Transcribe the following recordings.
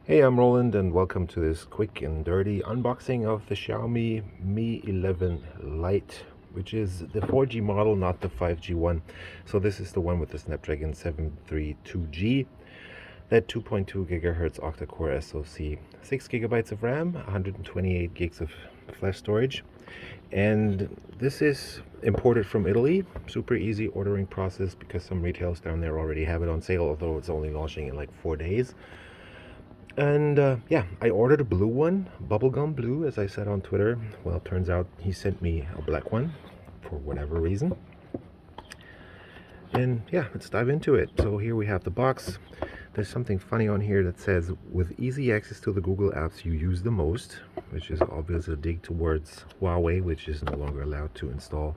Hey, I'm Roland and welcome to this quick and dirty unboxing of the Xiaomi Mi 11 Lite, which is the 4G model, not the 5G one. So this is the one with the Snapdragon 732G, that 2.2 gigahertz octa-core SoC, 6 gigabytes of RAM, 128 gigs of flash storage. And this is imported from Italy. Super easy ordering process because some retailers down there already have it on sale, although it's only launching in like 4 days. And yeah, I ordered a blue one, bubblegum blue, as I said on Twitter. Well, it turns out he sent me a black one for whatever reason. And yeah, let's dive into it. So here we have the box. There's something funny on here that says, with easy access to the Google apps you use the most, which is obviously a dig towards Huawei, which is no longer allowed to install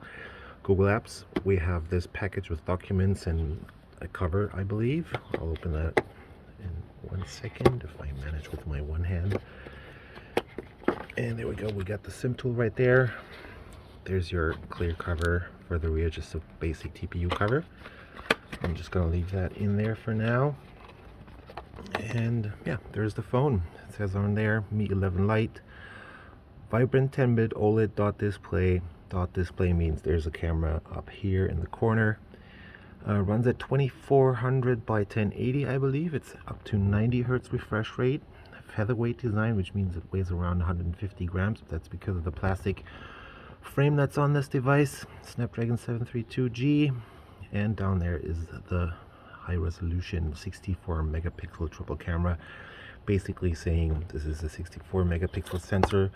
Google apps. We have this package with documents and a cover, I believe. I'll open that in 1 second if I manage with my one hand. And there we go, we got the SIM tool right there. There's your clear cover for the rear, just a basic TPU cover. I'm just gonna leave that in there for now. And yeah, there's the phone. It says on there, Mi 11 Lite, vibrant 10-bit OLED dot display. Dot display means there's a camera up here in the corner. Runs at 2400 by 1080, I believe. It's up to 90 hertz refresh rate. Featherweight design, which means it weighs around 150 grams. That's because of the plastic frame that's on this device. Snapdragon 732G. And down there is the high resolution 64 megapixel triple camera, basically saying this is a 64 megapixel sensor.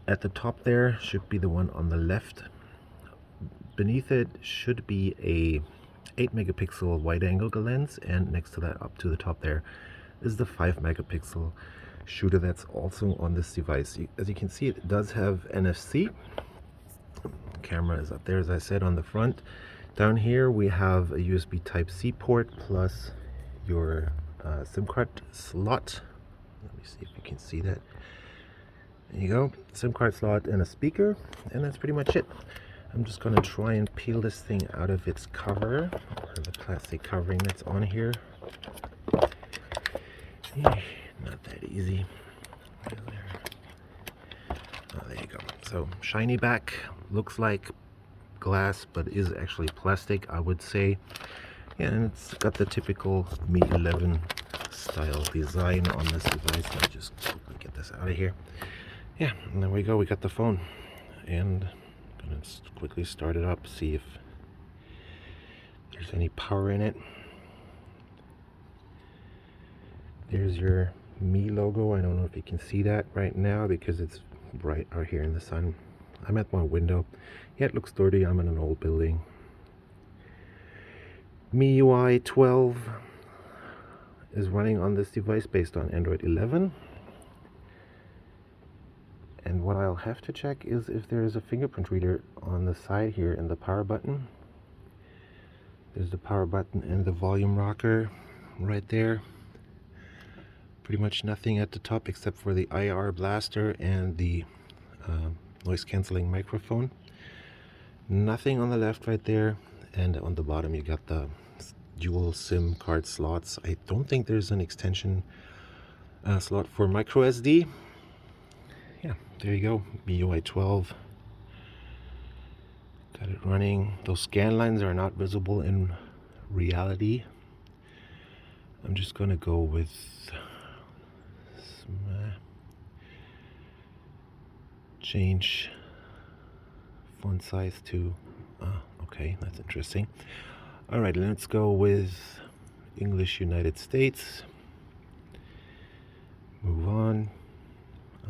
At the top there should be the one on the left. Beneath it should be a 8 megapixel wide angle lens, and next to that, up to the top there, is the 5 megapixel shooter that's also on this device. As you can see, it does have NFC. Camera is up there, as I said, on the front. Down here we have a USB Type-C port plus your SIM card slot. Let me see if you can see that. There you go, SIM card slot and a speaker, and that's pretty much it. I'm just gonna try and peel this thing out of its cover, or the plastic covering that's on here. Not that easy. Oh, there you go. So shiny back, looks like glass, but is actually plastic, I would say. Yeah, and it's got the typical Mi 11 style design on this device. Let me just quickly get this out of here. Yeah, and there we go. We got the phone, and I'm gonna quickly start it up, see if there's any power in it. There's your Mi logo. I don't know if you can see that right now because it's bright out here in the sun. I'm at my window. Yeah, it looks dirty. I'm in an old building. MIUI 12 is running on this device based on Android 11. And what I'll have to check is if there is a fingerprint reader on the side here in the power button. There's the power button and the volume rocker right there. Pretty much nothing at the top except for the IR blaster and the noise cancelling microphone. Nothing on the left right there, and on the bottom you got the dual SIM card slots. I don't think there's an extension slot for micro SD. Yeah, there you go, MIUI 12. Got it running. Those scan lines are not visible in reality. I'm just gonna go with change font size to okay, that's interesting. All right, let's go with English United States. Move on.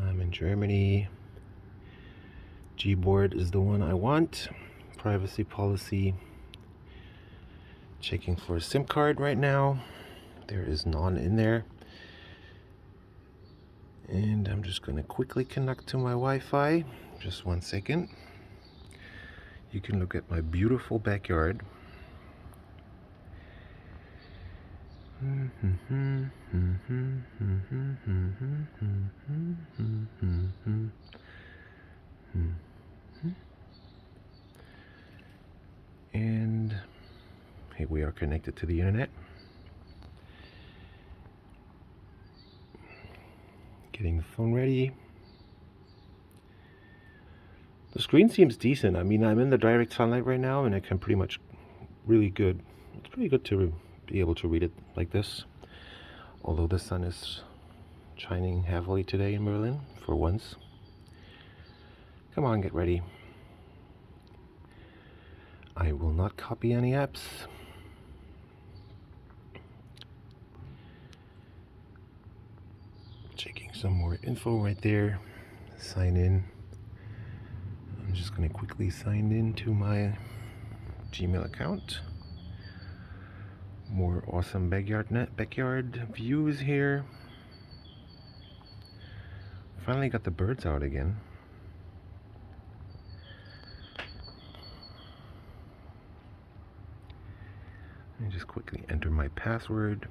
I'm in Germany. Gboard is the one I want. Privacy policy. Checking for a SIM card right now. There is none in there. And I'm just going to quickly connect to my Wi-Fi. Just 1 second. You can look at my beautiful backyard. And here we are connected to the internet. Getting the phone ready. The screen seems decent. I mean, I'm in the direct sunlight right now, and it can pretty much really good. It's pretty good to be able to read it like this. Although the sun is shining heavily today in Berlin, for once. Come on, get ready. I will not copy any apps. Checking some more info right there. Sign in. I'm just going to quickly sign in to my Gmail account. More awesome backyard views here. Finally got the birds out again. Let me just quickly enter my password.